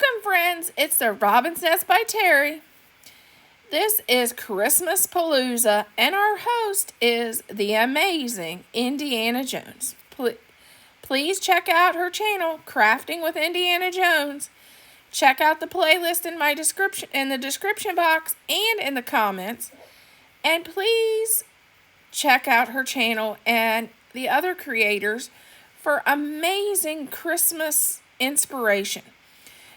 Welcome, friends. It's the Robin's Nest by Terry. This is Christmas Palooza, and our host is the amazing Indiana Jones. Please check out her channel, Crafting with Indiana Jones. Check out the playlist in the description box and in the comments. And please check out her channel and the other creators for amazing Christmas inspiration.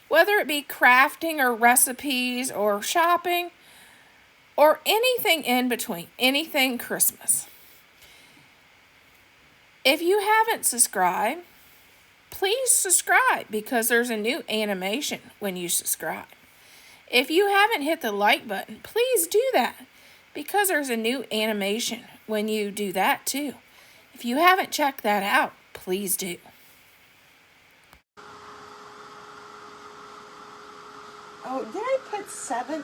Whether it be crafting or recipes or shopping or anything in between, anything Christmas. If you haven't subscribed, please subscribe because there's a new animation when you subscribe. If you haven't hit the like button, please do that because there's a new animation when you do that too. If you haven't checked that out, please do. Oh, did I put 7?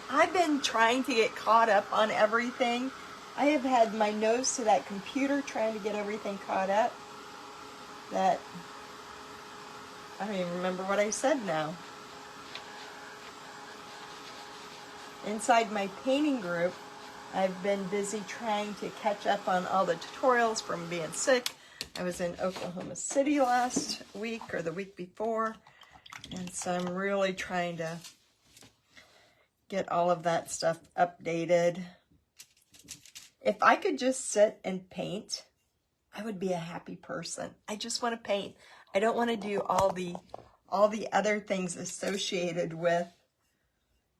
I've been trying to get caught up on everything. I have had my nose to that computer trying to get everything caught up. I don't even remember what I said now. Inside my painting group, I've been busy trying to catch up on all the tutorials from being sick. I was in Oklahoma City last week or the week before. And so I'm really trying to get all of that stuff updated. If I could just sit and paint, I would be a happy person. I just want to paint. I don't want to do all the other things associated with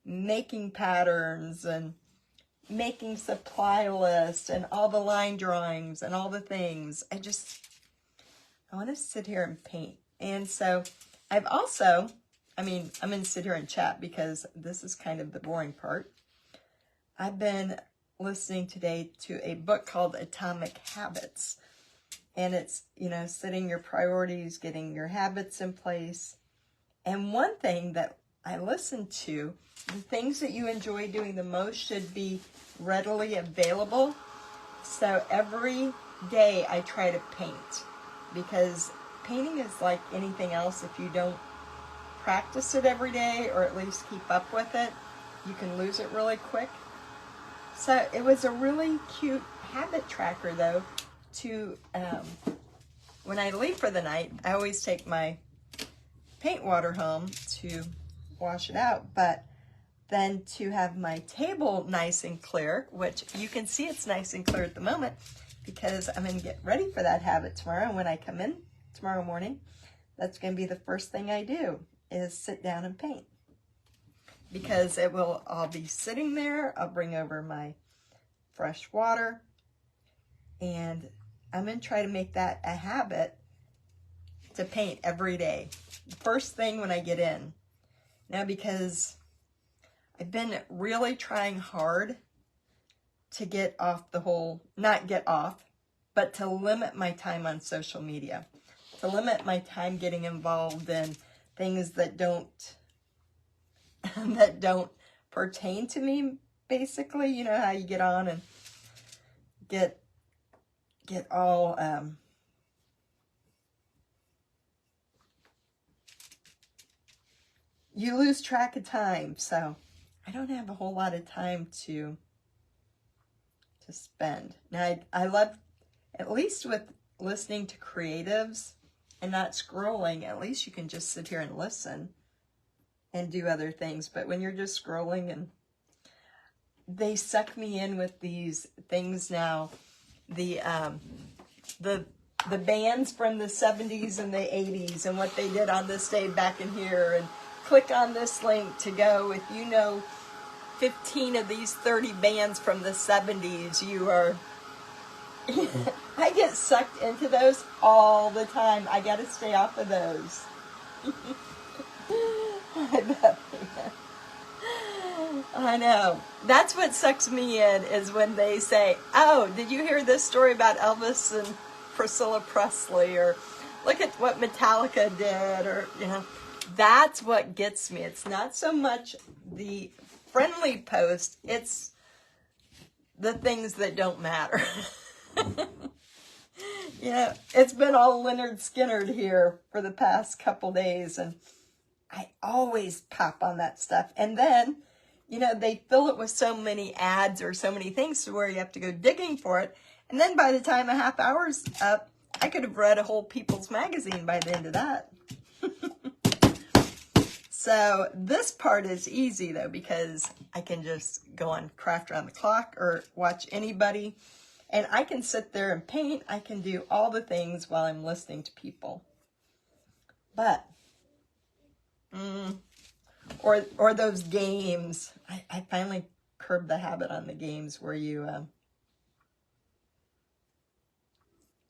making patterns and making supply lists and all the line drawings and all the things. I want to sit here and paint. And so I'm going to sit here and chat because this is kind of the boring part. I've been listening today to a book called Atomic Habits. And it's, setting your priorities, getting your habits in place. And one thing that I listened to, the things that you enjoy doing the most should be readily available. So every day I try to paint because painting is like anything else. If you don't practice it every day or at least keep up with it, you can lose it really quick. So it was a really cute habit tracker though to, when I leave for the night, I always take my paint water home to wash it out, but then to have my table nice and clear, which you can see it's nice and clear at the moment because I'm going to get ready for that habit tomorrow. And when I come in tomorrow morning, that's going to be the first thing I do is sit down and paint because it will all be sitting there. I'll bring over my fresh water and I'm going to try to make that a habit to paint every day. First thing when I get in. Now, because I've been really trying hard to get off not get off, but to limit my time on social media. To limit my time getting involved in things that don't pertain to me, basically. You know how you get on and get all you lose track of time. So I don't have a whole lot of time to spend. Now I love, at least with listening to creatives and not scrolling, at least you can just sit here and listen and do other things. But when you're just scrolling, and they suck me in with these things now, the bands from the 70s and the 80s and what they did on this day back in here, and click on this link to go. If you know 15 of these 30 bands from the 70s, you are I get sucked into those all the time. I got to stay off of those. I know. That's what sucks me in, is when they say, oh, did you hear this story about Elvis and Priscilla Presley? Or look at what Metallica did. Or, that's what gets me. It's not so much the friendly post. It's the things that don't matter. It's been all Leonard Skinnered here for the past couple days, and I always pop on that stuff. And then, they fill it with so many ads or so many things to where you have to go digging for it. And then by the time a half hour's up, I could have read a whole People's Magazine by the end of that. So this part is easy though, because I can just go on Craft Around the Clock or watch anybody, and I can sit there and paint. I can do all the things while I'm listening to people. But, or those games. I finally curbed the habit on the games where you,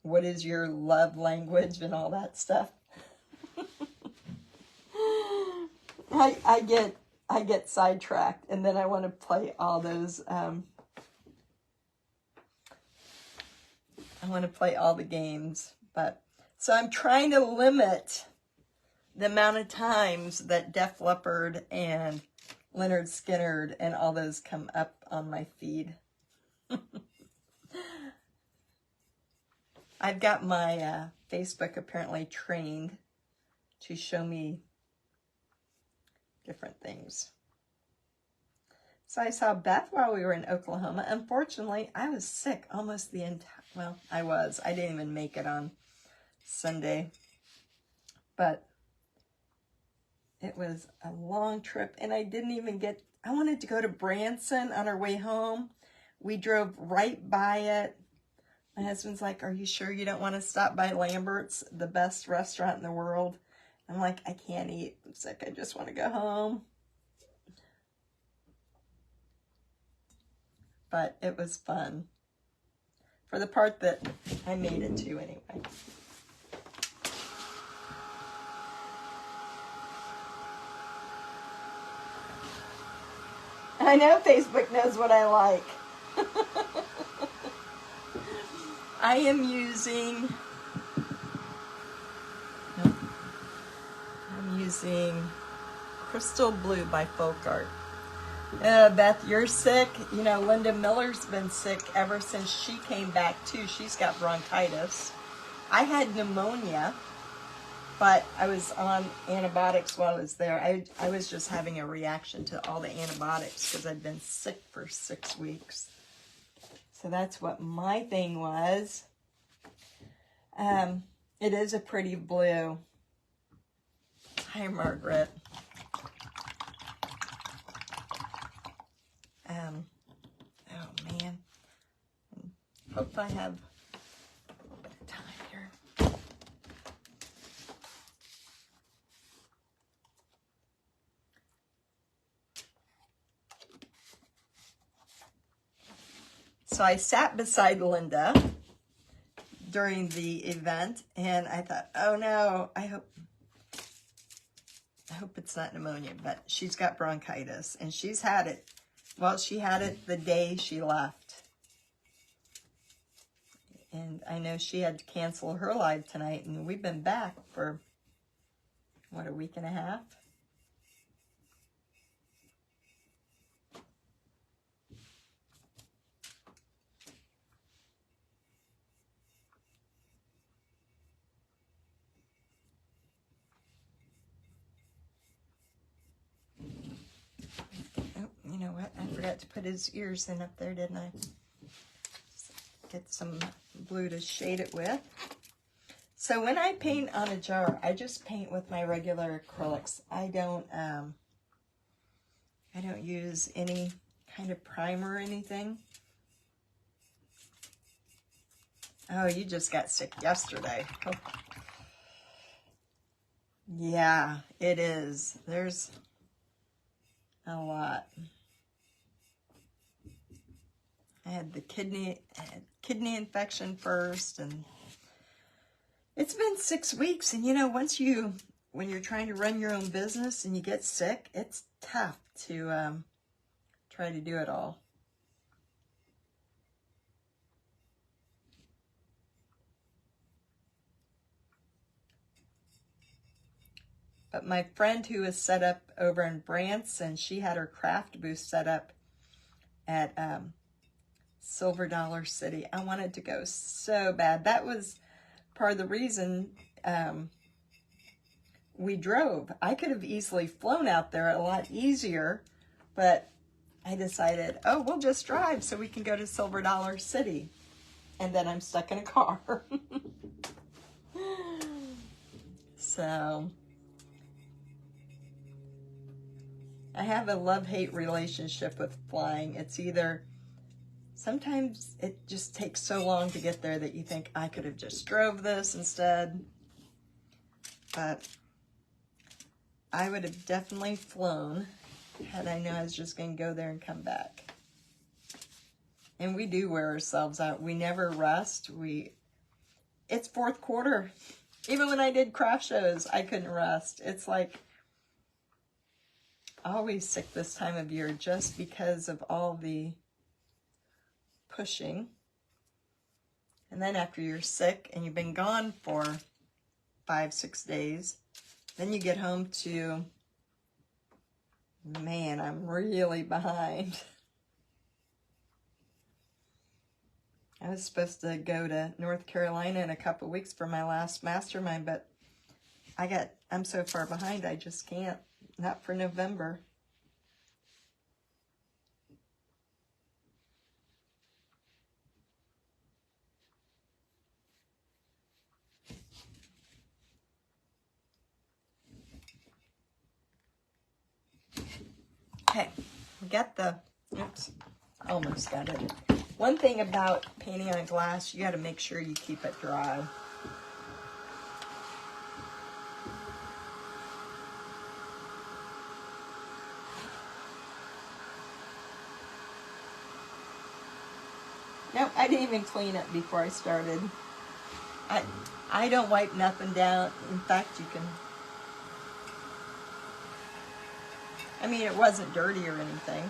what is your love language and all that stuff. I get sidetracked, and then I want to play all those. I want to play all the games, but so I'm trying to limit the amount of times that Def Leppard and Leonard Skinner and all those come up on my feed. I've got my Facebook apparently trained to show me different things. So I saw Beth while we were in Oklahoma. Unfortunately, I was sick almost the entire, well, I didn't even make it on Sunday, but it was a long trip, and I didn't even I wanted to go to Branson on our way home. We drove right by it. My husband's like, "Are you sure you don't want to stop by Lambert's, the best restaurant in the world?" I'm like, "I can't eat. I'm sick. I just want to go home." But it was fun. For the part that I made it to anyway. I know Facebook knows what I like. I am using Crystal Blue by Folk Art. Beth, you're sick. Linda Miller's been sick ever since she came back too. She's got bronchitis. I had pneumonia, but I was on antibiotics while I was there. I was just having a reaction to all the antibiotics because I'd been sick for 6 weeks. So that's what my thing was. It is a pretty blue. Hi, Margaret. Oh man. Hope I have a little bit of time here. So I sat beside Linda during the event, and I thought, oh no, I hope it's not pneumonia, but she's got bronchitis, and she's had it. Well, she had it the day she left. And I know she had to cancel her live tonight, and we've been back for, what, a week and a half? Oh, you know what? I forgot to put his ears in up there, didn't I? Get some blue to shade it with. So when I paint on a jar, I just paint with my regular acrylics. I don't use any kind of primer or anything. Oh, you just got sick yesterday. Oh. Yeah, it is. There's a lot. I had the kidney infection first, and it's been 6 weeks. And when you're trying to run your own business and you get sick, it's tough to try to do it all. But my friend who is set up over in Branson, she had her craft booth set up at Silver Dollar City. I wanted to go so bad. That was part of the reason we drove. I could have easily flown out there a lot easier, but I decided, oh, we'll just drive so we can go to Silver Dollar City. And then I'm stuck in a car. So I have a love-hate relationship with flying. It's either, sometimes it just takes so long to get there that you think I could have just drove this instead. But I would have definitely flown had I known I was just going to go there and come back. And we do wear ourselves out. We never rest. It's fourth quarter. Even when I did craft shows, I couldn't rest. It's like always sick this time of year just because of all the pushing. And then after you're sick and you've been gone for 5-6 days, then you get home to, man, I'm really behind. I was supposed to go to North Carolina in a couple weeks for my last mastermind, but I'm so far behind, I just can't. Not for November. Okay, we got oops, almost got it. One thing about painting on glass, you got to make sure you keep it dry. Nope, I didn't even clean it before I started. I don't wipe nothing down. In fact, you can, I mean, it wasn't dirty or anything.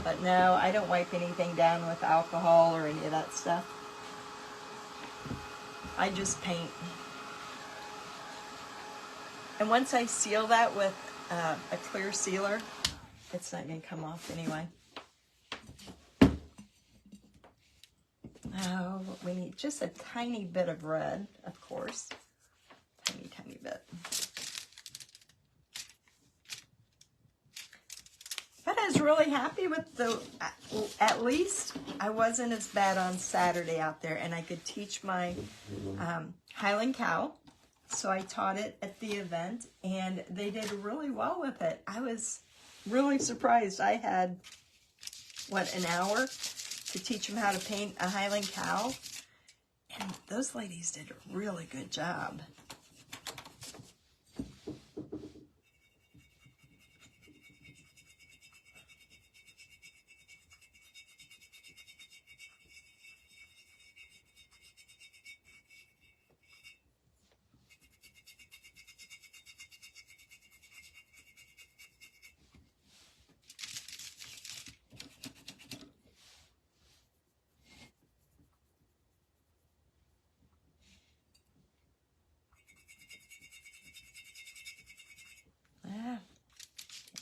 But no, I don't wipe anything down with alcohol or any of that stuff. I just paint. And once I seal that with a clear sealer, it's not going to come off anyway. Oh, we need just a tiny bit of red, of course. Tiny, tiny bit. But I was really happy with at least I wasn't as bad on Saturday out there, and I could teach my Highland cow. So I taught it at the event, and they did really well with it. I was really surprised. I had, an hour to teach them how to paint a Highland cow, and those ladies did a really good job.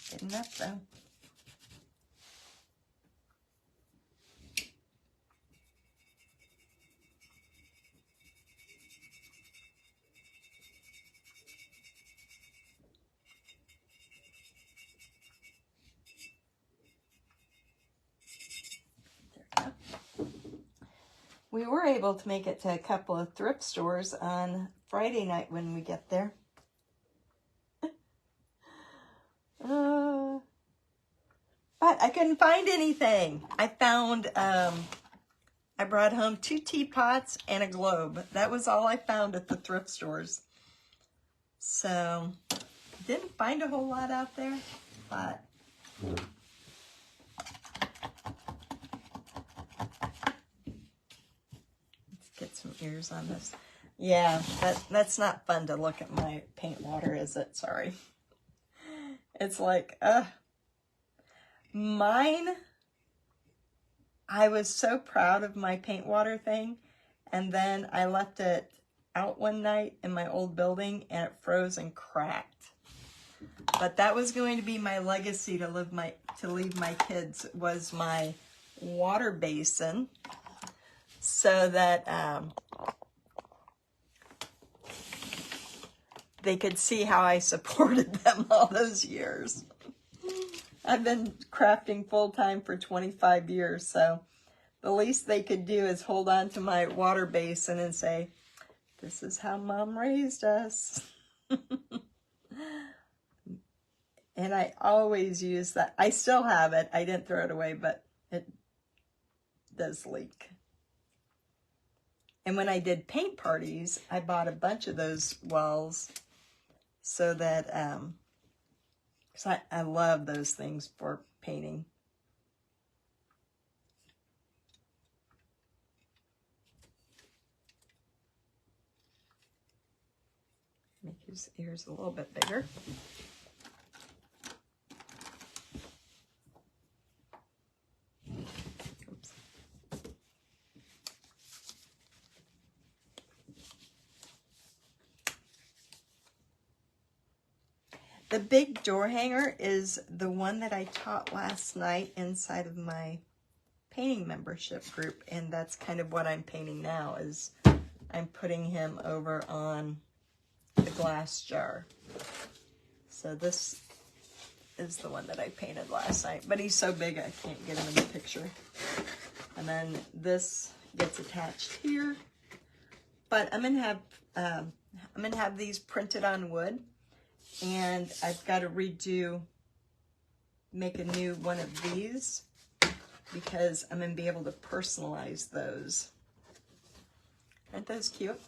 Good enough though. There we go. We were able to make it to a couple of thrift stores on Friday night when we get there. But I couldn't find anything. I found, I brought home 2 teapots and a globe. That was all I found at the thrift stores. So, didn't find a whole lot out there, but let's get some ears on this. Yeah, that's not fun to look at my paint water, is it? Sorry. It's like, mine, I was so proud of my paint water thing, and then I left it out one night in my old building, and it froze and cracked. But that was going to be my legacy to leave my kids, was my water basin, so that they could see how I supported them all those years. I've been crafting full-time for 25 years, so the least they could do is hold on to my water basin and say, this is how Mom raised us. And I always use that. I still have it. I didn't throw it away, but it does leak. And when I did paint parties, I bought a bunch of those wells so that, because I love those things for painting. Make his ears a little bit bigger. Oops. The big door hanger is the one that I taught last night inside of my painting membership group, and that's kind of what I'm painting now. Is I'm putting him over on the glass jar. So this is the one that I painted last night, but he's so big I can't get him in the picture. And then this gets attached here, but I'm gonna have these printed on wood, and I've got to make a new one of these because I'm gonna be able to personalize those. Aren't those cute?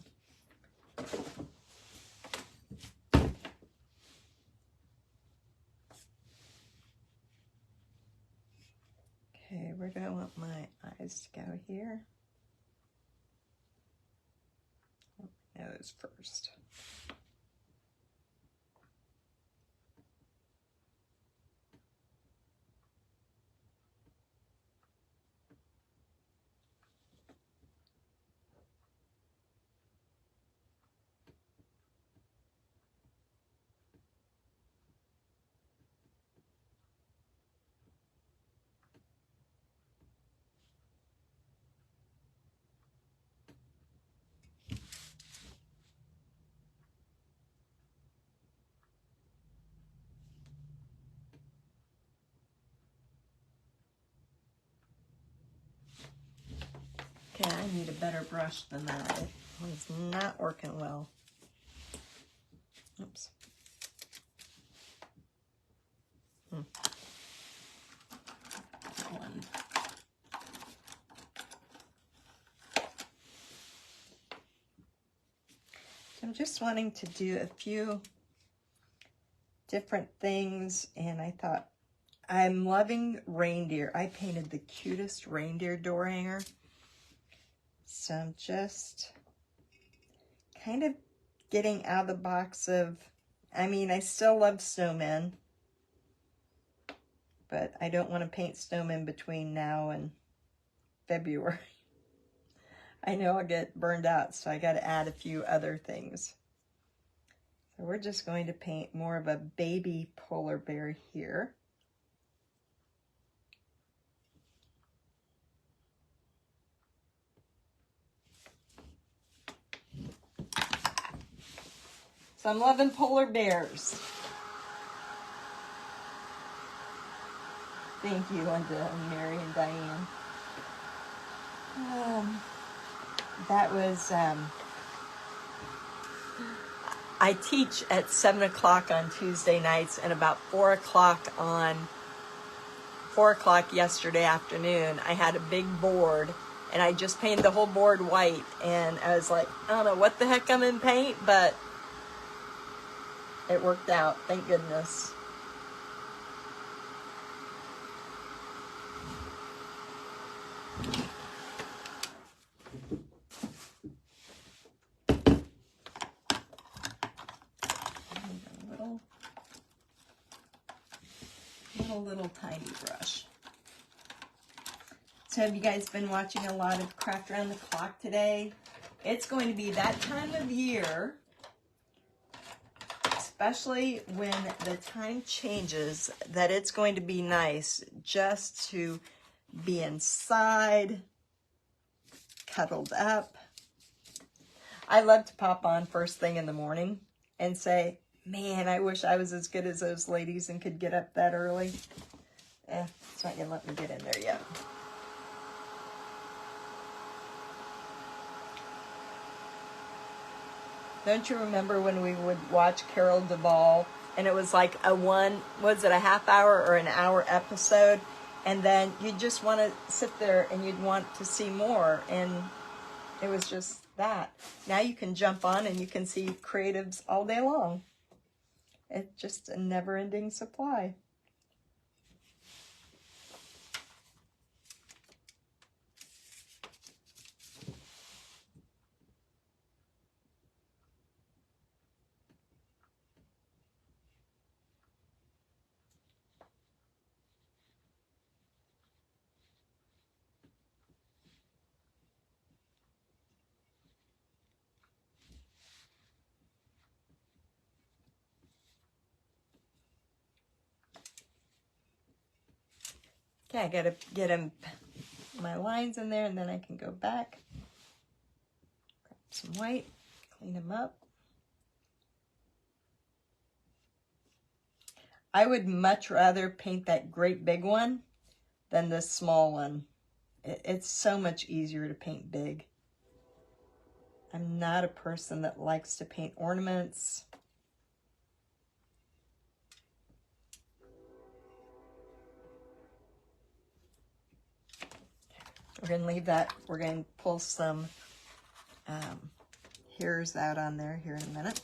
Okay, where do I want my eyes to go here? Nose first. Okay, I need a better brush than that. It was not working well. Oops. One. I'm just wanting to do a few different things, and I thought, I'm loving reindeer. I painted the cutest reindeer door hanger. So I'm just kind of getting out of the box of, I mean, I still love snowmen, but I don't want to paint snowmen between now and February. I know I'll get burned out, so I got to add a few other things. So we're just going to paint more of a baby polar bear here. So I'm loving polar bears. Thank you, Linda and Mary and Diane. That was, I teach at 7 o'clock on Tuesday nights, and about 4 o'clock yesterday afternoon, I had a big board, and I just painted the whole board white, and I was like, I don't know what the heck I'm in paint, but it worked out, thank goodness. Little tiny brush. So have you guys been watching a lot of Craft Around the Clock today? It's going to be that time of year, especially when the time changes, that it's going to be nice just to be inside, cuddled up. I love to pop on first thing in the morning and say, man, I wish I was as good as those ladies and could get up that early. It's not gonna let me get in there yet. Don't you remember when we would watch Carol Duvall and it was like a half hour or an hour episode, and then you'd just want to sit there and you'd want to see more, and it was just that. Now you can jump on and you can see creatives all day long. It's just a never-ending supply. Okay, I gotta get my lines in there, and then I can go back, grab some white, clean them up. I would much rather paint that great big one than this small one. It's so much easier to paint big. I'm not a person that likes to paint ornaments. We're going to leave that. We're going to pull some hairs out on there here in a minute.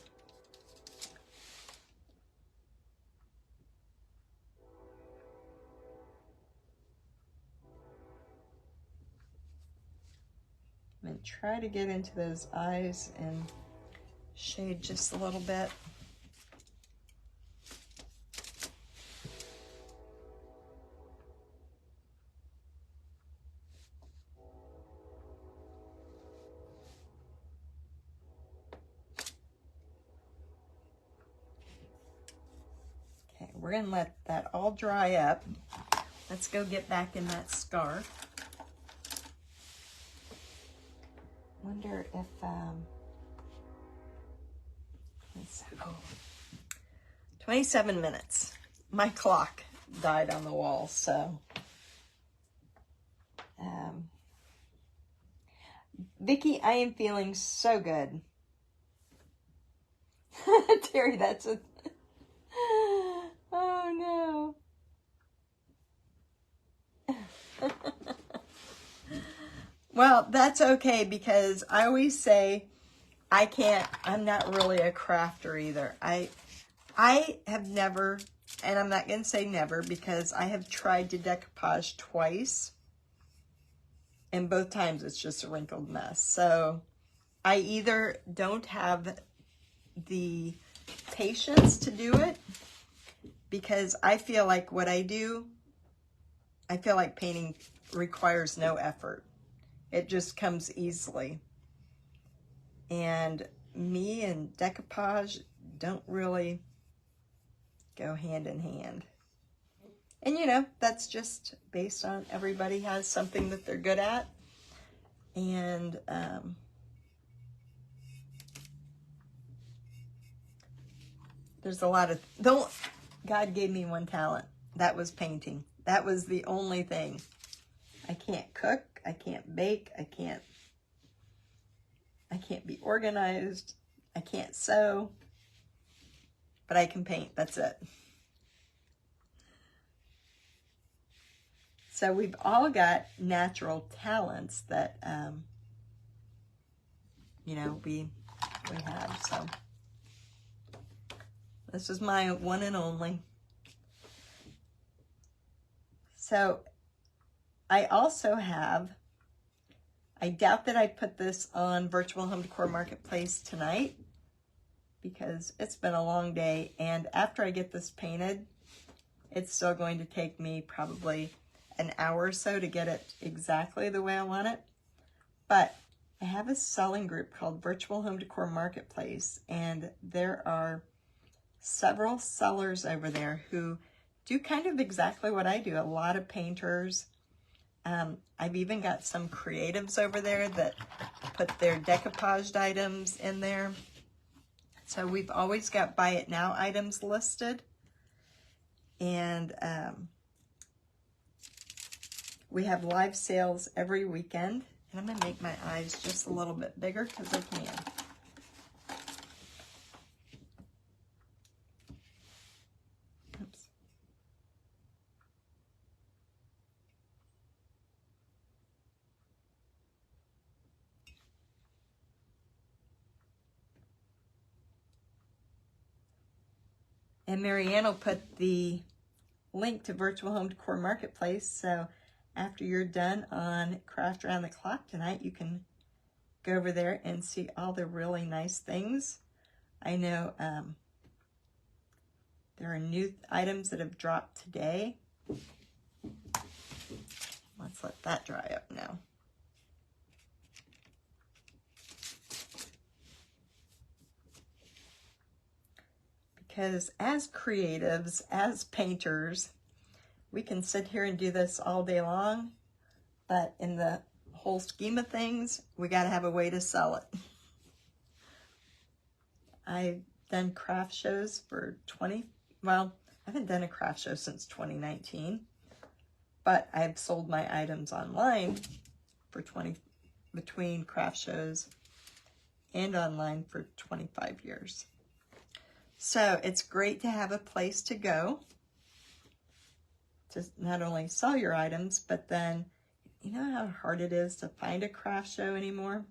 I'm going to try to get into those eyes and shade just a little bit. Okay, we're going to let that all dry up. Let's go get back in that scarf. Wonder if, 27 minutes. My clock died on the wall, so. Vicki, I am feeling so good. Terry, that's a, oh no. Well, that's okay, because I always say I'm not really a crafter either. I have never, and I'm not going to say never, because I have tried to decoupage twice, and both times it's just a wrinkled mess. So I either don't have the patience to do it, because I feel like what I do, I feel like painting requires no effort. It just comes easily. And me and decoupage don't really go hand in hand. And you know, that's just based on everybody has something that they're good at. And there's a lot of, God gave me one talent. That was painting. That was the only thing. I can't cook. I can't bake. I can't be organized. I can't sew. But I can paint. That's it. So we've all got natural talents that, you know, we have. So this is my one and only. So I also have, I doubt that I put this on Virtual Home Decor Marketplace tonight, because it's been a long day, and after I get this painted, it's still going to take me probably an hour or so to get it exactly the way I want it. But I have a selling group called Virtual Home Decor Marketplace, and there are several sellers over there who do kind of exactly what I do. A lot of painters. I've even got some creatives over there that put their decoupaged items in there. So we've always got buy it now items listed. And we have live sales every weekend. And I'm going to make my eyes just a little bit bigger because I can. Oops. And Marianne will put the link to Virtual Home Decor Marketplace. So after you're done on Craft Around the Clock tonight, you can go over there and see all the really nice things. I know there are new items that have dropped today. Let's let that dry up now. Because as creatives, as painters, we can sit here and do this all day long, but in the whole scheme of things, we got to have a way to sell it. I've done craft shows for I haven't done a craft show since 2019, but I've sold my items online for between craft shows and online for 25 years. So it's great to have a place to go to not only sell your items, but then, you know how hard it is to find a craft show anymore?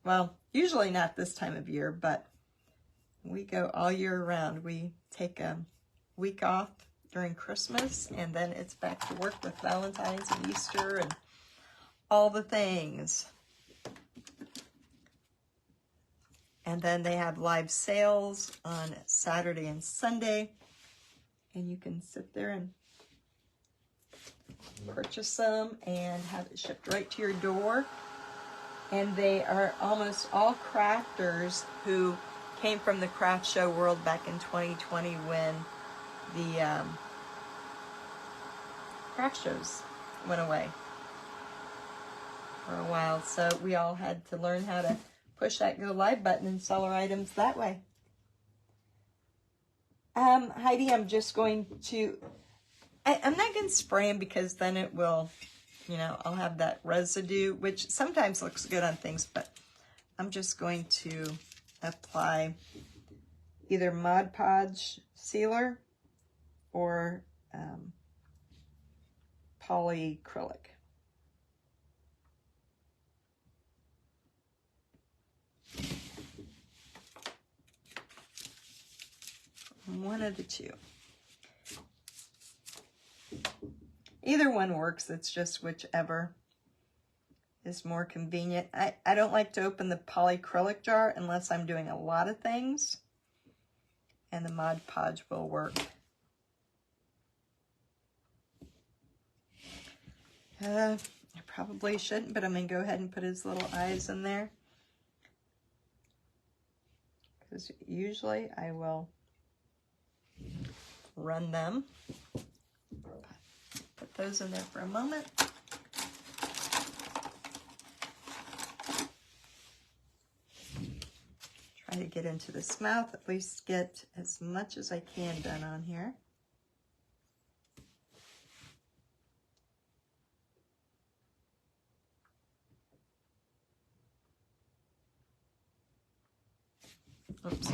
Well, usually not this time of year, but we go all year round. We take a week off during Christmas, and then it's back to work with Valentine's and Easter and all the things. And then they have live sales on Saturday and Sunday, and you can sit there and purchase them and have it shipped right to your door. And they are almost all crafters who came from the craft show world back in 2020 when the craft shows went away for a while. So we all had to learn how to push that go live button and sell our items that way. Heidi, I'm just going to, I'm not going to spray them because then it will, you know, I'll have that residue, which sometimes looks good on things, but I'm just going to apply either Mod Podge sealer or polyacrylic. One of the two. Either one works, it's just whichever is more convenient. I don't like to open the polyacrylic jar unless I'm doing a lot of things, and the Mod Podge will work. I probably shouldn't, but I'm going to go ahead and put his little eyes in there, because usually I will run them. Put those in there for a moment. Try to get into this mouth, at least get as much as I can done on here. Oops.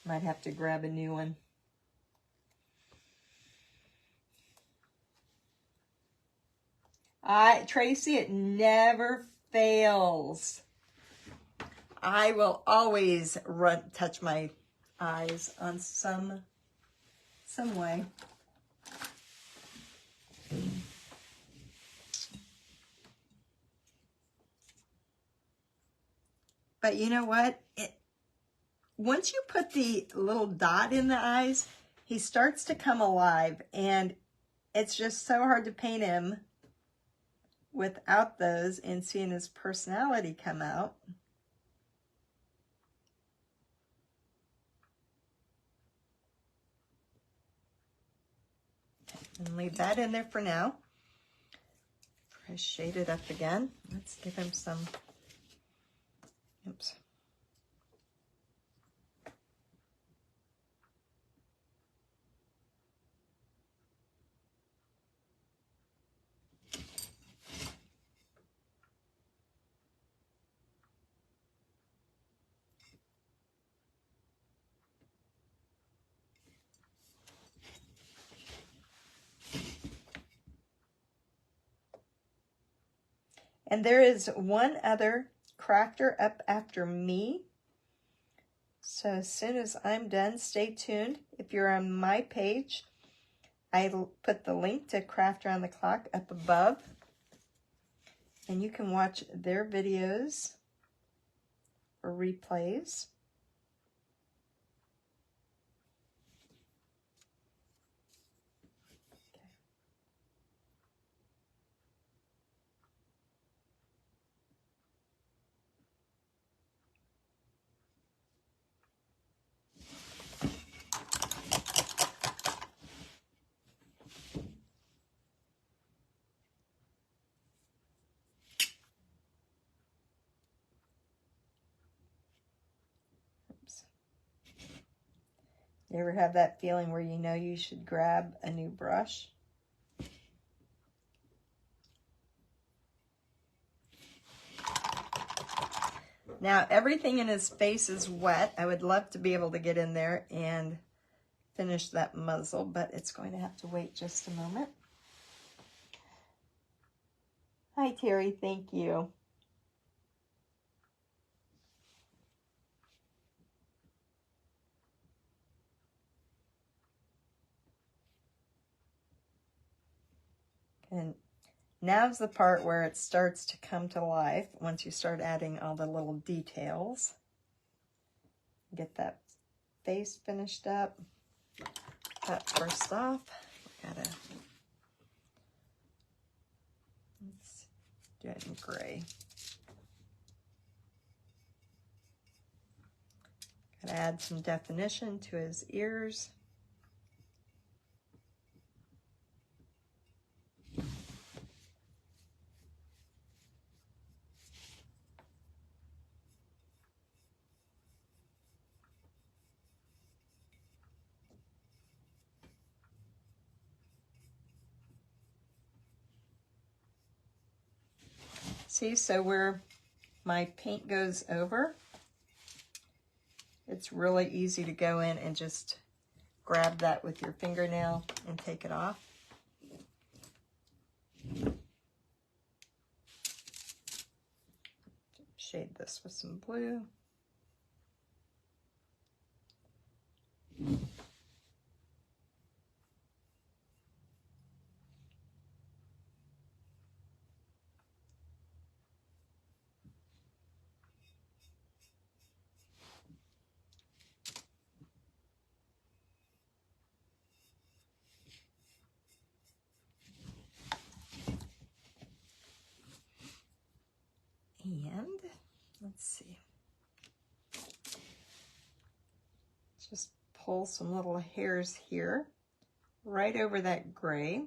Might have to grab a new one. Tracy, it never fails. I will always touch my eyes on some way. But you know what? Once you put the little dot in the eyes, he starts to come alive, and it's just so hard to paint him without those and seeing his personality come out. And leave that in there for now. Try to shade it up again. Let's give him some Oops. And there is one other crafter up after me. So as soon as I'm done, stay tuned. If you're on my page, I'll put the link to Craft Around the Clock up above. And you can watch their videos or replays. Oops. You ever have that feeling where you know you should grab a new brush? Now everything in his face is wet. I would love to be able to get in there and finish that muzzle, but it's going to have to wait just a moment. Hi Terry, thank you. And now's the part where it starts to come to life once you start adding all the little details. Get that face finished up. But first off, let's do it in gray. Gotta add some definition to his ears. See, so where my paint goes over, it's really easy to go in and just grab that with your fingernail and take it off. Shade this with some blue. And let's see. Just pull some little hairs here, right over that gray.